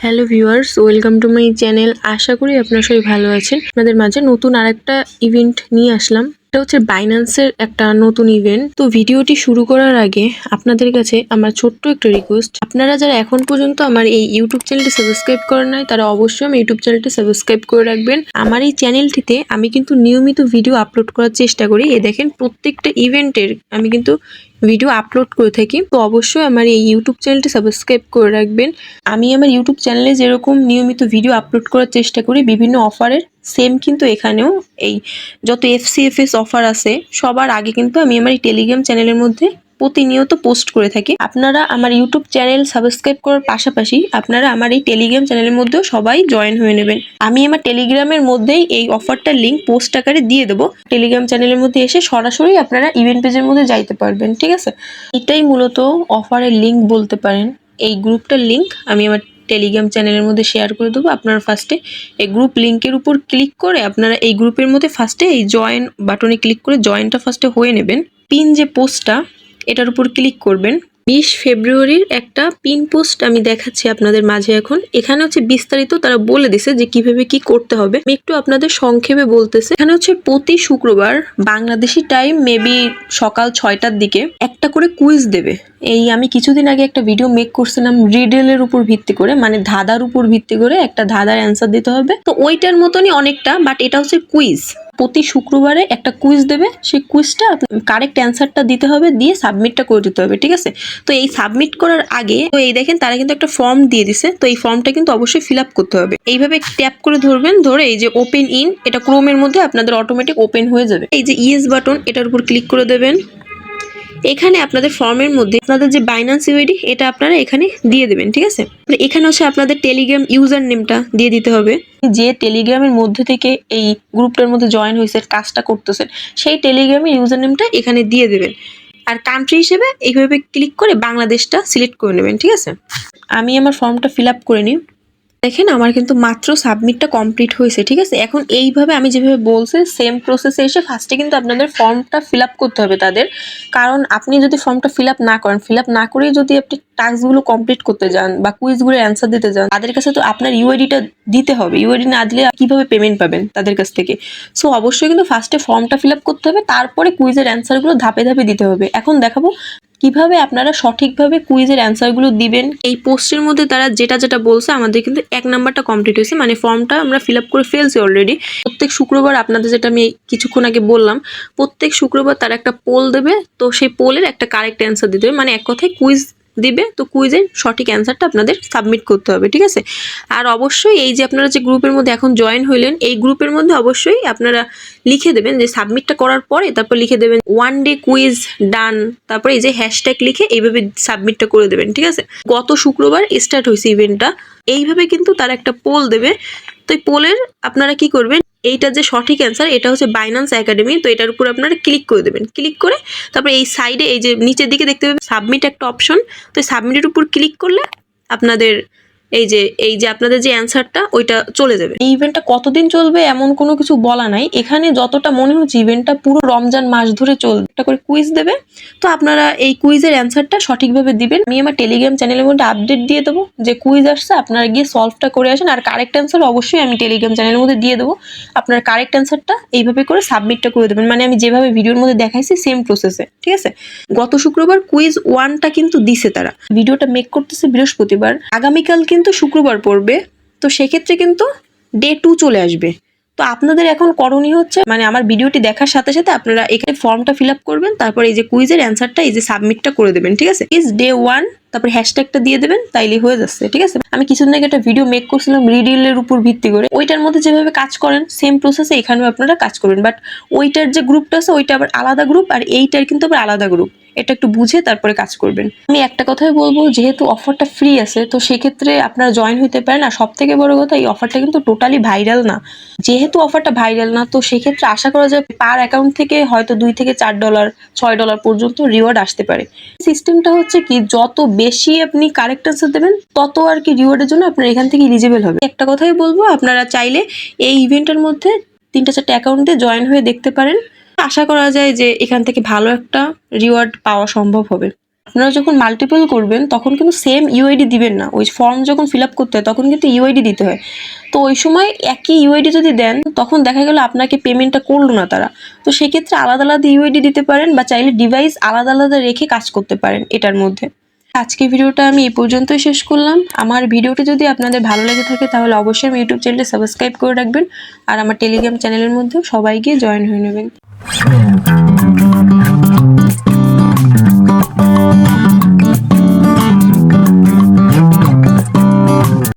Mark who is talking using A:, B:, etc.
A: Hello viewers, welcome to my channel. আশা করি আপনারা সবাই ভালো আছেন। আপনাদের মাঝে নতুন আরেকটা ইভেন্ট নিয়ে আসলাম। এটা হচ্ছে বাইন্যান্সের একটা নতুন ইভেন্ট। তো ভিডিওটি শুরু করার আগে আপনাদের কাছে আমার ছোট্ট একটা রিকোয়েস্ট, আপনারা যারা এখন পর্যন্ত আমার এই ইউটিউব চ্যানেলটি সাবস্ক্রাইব করেন নাই তারা অবশ্যই আমার ইউটিউব চ্যানেলটি সাবস্ক্রাইব করে রাখবেন। আমার এই চ্যানেলটিতে আমি কিন্তু নিয়মিত ভিডিও আপলোড করার চেষ্টা করি। দেখেন প্রত্যেকটা ইভেন্টের আমি কিন্তু ভিডিও আপলোড করে থাকি। তো অবশ্যই আমার এই ইউটিউব চ্যানেলটি সাবস্ক্রাইব করে রাখবেন। আমি আমার ইউটিউব চ্যানেলে যেরকম নিয়মিত ভিডিও আপলোড করার চেষ্টা করি বিভিন্ন অফারের, সেম কিন্তু এখানেও এই যত FCFS অফার আছে সবার আগে কিন্তু আমি আমার এই টেলিগ্রাম চ্যানেলের মধ্যে প্রতিনিয়ত পোস্ট করে থাকি। আপনারা আমার ইউটিউব চ্যানেল সাবস্ক্রাইব করার পাশাপাশি আপনারা আমার এই টেলিগ্রাম চ্যানেলের মধ্যেও সবাই জয়েন হয়ে নেবেন। আমি আমার টেলিগ্রামের মধ্যেই এই অফারটার লিঙ্ক পোস্ট আকারে দিয়ে দেবো। টেলিগ্রাম চ্যানেলের মধ্যে এসে সরাসরি আপনারা ইভেন্ট পেজের মধ্যে যাইতে পারবেন, ঠিক আছে? এটাই মূলত অফারের লিঙ্ক বলতে পারেন। এই গ্রুপটার লিঙ্ক আমি আমার টেলিগ্রাম চ্যানেলের মধ্যে শেয়ার করে দেবো। আপনারা ফার্স্টে এই গ্রুপ লিঙ্কের উপর ক্লিক করে আপনারা এই গ্রুপের মধ্যে ফার্স্টে এই জয়েন বাটনে ক্লিক করে জয়েনটা ফার্স্টে হয়ে নেবেন। পিন যে পোস্টটা এটার উপর ক্লিক করবেন। 20 ফেব্রুয়ারির একটা পিন পোস্ট আমি দেখাচ্ছি আপনাদের মাঝে। এখন এখানে হচ্ছে বিস্তারিত তারা বলে দিছে যে কিভাবে কি করতে হবে। আমি একটু আপনাদের সংক্ষেপে বলতেছি। এখানে হচ্ছে প্রতি শুক্রবার বাংলাদেশি টাইম মেবি সকাল 6টার দিকে একটা করে কুইজ দেবে। এই আমি কিছুদিন আগে একটা ভিডিও মেক করছিলাম রিডেলের উপর ভিত্তি করে, মানে ধাঁধার উপর ভিত্তি করে একটা ধাঁধার অ্যান্সার দিতে হবে। তো ওইটার মতনই অনেকটা, বাট এটা হচ্ছে কুইজ। প্রতি শুক্রবারে একটা কুইজ দেবে, সেই কুইজটা কারেক্ট অ্যান্সারটা দিতে হবে, দিয়ে সাবমিটটা করে দিতে হবে, ঠিক আছে? তো এই সাবমিট করার আগে তো এই দেখেন তারা কিন্তু একটা ফর্ম দিয়ে দিছে। তো এই ফর্মটা কিন্তু অবশ্যই ফিল আপ করতে হবে। এইভাবে ট্যাপ করে ধরবেন, ধরে এই যে ওপেন ইন, এটা ক্রোমের মধ্যে আপনাদের অটোমেটিক ওপেন হয়ে যাবে। এই যে ইয়েস বাটন এটার উপর ক্লিক করে দেবেন। এখানে আপনাদের ফর্মের মধ্যে আপনাদের যে বাইন্যান্স ইউআইডি এটা আপনারা এখানে দিয়ে দেবেন, ঠিক আছে? এখানে হচ্ছে আপনাদের টেলিগ্রাম ইউজার নেমটা দিয়ে দিতে হবে। যে টেলিগ্রামের মধ্যে থেকে এই গ্রুপটার মধ্যে জয়েন হয়েছে, কাজটা করতেছেন, সেই টেলিগ্রামের ইউজার নেমটা এখানে দিয়ে দেবেন। আর কান্ট্রি হিসেবে এইভাবে ক্লিক করে বাংলাদেশটা সিলেক্ট করে নেবেন, ঠিক আছে? আমি আমার ফর্মটা ফিল আপ করে নিই। দেখেন আমার কিন্তু মাত্র সাবমিটটা কমপ্লিট হয়েছে, ঠিক আছে? এখন এইভাবে আমি যেভাবে বলছি সেম প্রসেসে এসে ফার্স্টে কিন্তু আপনাদের ফর্মটা ফিল আপ করতে হবে তাদের। কারণ আপনি যদি ফর্মটা ফিল আপ না করেন, ফিল আপ না করেই যদি আপনি টাস্কগুলো কমপ্লিট করতে যান বা কুইজগুলো অ্যান্সার দিতে যান, তাদের কাছে তো আপনার ইউআইডিটা দিতে হবে। ইউআইডি না দিলে কিভাবে পেমেন্ট পাবেন তাদের কাছ থেকে? সো অবশ্যই কিন্তু ফার্স্টে ফর্মটা ফিল আপ করতে হবে, তারপরে কুইজের অ্যান্সারগুলো ধাপে ধাপে দিতে হবে। এখন দেখাবো কিভাবে আপনারা সঠিকভাবে কুইজের অ্যান্সারগুলো দিবেন। এই পোস্টের মধ্যে তারা যেটা যেটা বলছে আমাদের কিন্তু 1 নাম্বারটা কমপ্লিট হয়েছে, মানে ফর্মটা আমরা ফিল আপ করে ফেলছি অলরেডি। প্রত্যেক শুক্রবার আপনাদের যেটা আমি কিছুক্ষণ আগে বললাম, প্রত্যেক শুক্রবার তারা একটা পোল দেবে। তো সেই পোলের একটা কারেক্ট অ্যান্সার দিতে হবে, মানে এক কথায় কুইজ দিবে। তো কুইজের সঠিক অ্যান্সারটা আপনাদের সাবমিট করতে হবে, ঠিক আছে? আর অবশ্যই এই যে আপনারা যে গ্রুপের মধ্যে এখন জয়েন হইলেন, এই গ্রুপের মধ্যে অবশ্যই আপনারা লিখে দেবেন যে সাবমিটটা করার পরে তারপর লিখে দেবেন 1 ডে কুইজ ডান, তারপরে এই যে হ্যাশট্যাগ লিখে এইভাবে সাবমিটটা করে দেবেন, ঠিক আছে? গত শুক্রবার স্টার্ট হয়েছে ইভেন্টটা। এইভাবে কিন্তু তারা একটা পোল দেবে। তো এই পোলের আপনারা কি করবেন, এইটা যে সঠিক অ্যান্সার এটা হচ্ছে বাইন্যান্স একাডেমি। তো এটার উপর আপনারা ক্লিক করে দেবেন। ক্লিক করে তারপরে এই সাইডে এই যে নিচের দিকে দেখতে পাবেন সাবমিট একটা অপশন। তো এই সাবমিটের উপর ক্লিক করলে আপনাদের এই যে আপনাদের যে অ্যান্সারটা ওইটা চলে যাবে। এই ইভেন্টটা কতদিন চলবে এমন কোনো কিছু বলা নাই। এখানে যতটা মনে হচ্ছে ইভেন্টটা পুরো রমজান মাস ধরে চলবে। একটা করে কুইজ দেবে, তো আপনারা এই কুইজের অ্যান্সারটা সঠিকভাবে দিবেন। আমি আমার টেলিগ্রাম চ্যানেলের মধ্যে আপডেট দিয়ে দেবো যে কুইজ আসছে, আপনারা গিয়ে সলভটা করে আসেন। আর কারেক্ট অ্যান্সার অবশ্যই আমি টেলিগ্রাম চ্যানেলের মধ্যে দিয়ে দেবো। আপনার কারেক্ট অ্যান্সারটা এইভাবে করে সাবমিটটা করে দেবেন, মানে আমি যেভাবে ভিডিওর মধ্যে দেখাইছি সেম প্রসেসে, ঠিক আছে? গত শুক্রবার কুইজ 1টা কিন্তু দিছে তারা। ভিডিওটা মেক করতেছে বৃহস্পতিবার, আগামীকাল কিন্তু শুক্রবার পড়বে। তো সেক্ষেত্রে কিন্তু ডে 2 চলে আসবে। তো আপনাদের এখন করণীয় হচ্ছে, মানে আমার ভিডিওটি দেখার সাথে সাথে আপনারা এখানে ফর্মটা ফিল আপ করবেন, তারপর এই যে কুইজের অ্যান্সারটা এই যে সাবমিটটা করে দেবেন, ঠিক আছে? ইজ ডে 1, তারপর হ্যাশট্যাগটা দিয়ে দেবেন, তাইলে হয়ে যাচ্ছে, ঠিক আছে? আমি কিছুদিন আগে একটা ভিডিও মেক করছিলাম রিডিলের উপর ভিত্তি করে। ওইটার মধ্যে যেভাবে কাজ করেন সেম প্রসেসে এখানেও আপনারা কাজ করবেন, বাট ওইটার যে গ্রুপটা আছে ওইটা আবার আলাদা গ্রুপ, আর এইটার কিন্তু আবার আলাদা গ্রুপ। এটা একটু বুঝে তারপরে কাজ করবেন। আমি একটা কথাই বলবো, যেহেতু অফারটা ফ্রি আছে তো সেক্ষেত্রে আপনারা জয়েন হইতে পারেন। আর সব থেকে বড় কথা, এই অফারটা কিন্তু টোটালি ভাইরাল না। যেহেতু অফারটা ভাইরাল না, তো সেক্ষেত্রে আশা করা যায় পার অ্যাকাউন্ট থেকে হয়তো $2 থেকে $4 $6 পর্যন্ত রিওয়ার্ড আসতে পারে। সিস্টেমটা হচ্ছে কি, যত বেশি আপনি কারেক্ট অ্যান্সার দেবেন তত আর কি রিওয়ার্ডের জন্য আপনার এখান থেকে এলিজিবল হবে। একটা কথাই বলবো, আপনারা চাইলে এই ইভেন্টের মধ্যে 3-4টা অ্যাকাউন্ট দিয়ে জয়েন হয়ে দেখতে পারেন। আশা করা যায় যে এখান থেকে ভালো একটা রিওয়ার্ড পাওয়া সম্ভব হবে। আপনারা যখন মাল্টিপল করবেন তখন কিন্তু সেম ইউআইডি দিবেন না, ওই ফর্ম যখন ফিল আপ করতে হয় তখন কিন্তু ইউআইডি দিতে হয়। তো ওই সময় একই ইউআইডি যদি দেন তখন দেখা গেল আপনাকে পেমেন্টটা করলো না তারা, তো সেক্ষেত্রে আলাদা আলাদা ইউআইডি দিতে পারেন বা চাইলে ডিভাইস আলাদা আলাদা রেখে কাজ করতে পারেন এটার মধ্যে। আজকে ভিডিওটা আমি এই পর্যন্তই শেষ করলাম। আমার ভিডিওটি যদি আপনাদের ভালো লেগে থাকে তাহলে অবশ্যই আমার ইউটিউব চ্যানেলটি সাবস্ক্রাইব করে রাখবেন আর আমার টেলিগ্রাম চ্যানেলের মধ্যে সবাই গিয়ে জয়েন হয়ে নেবেন।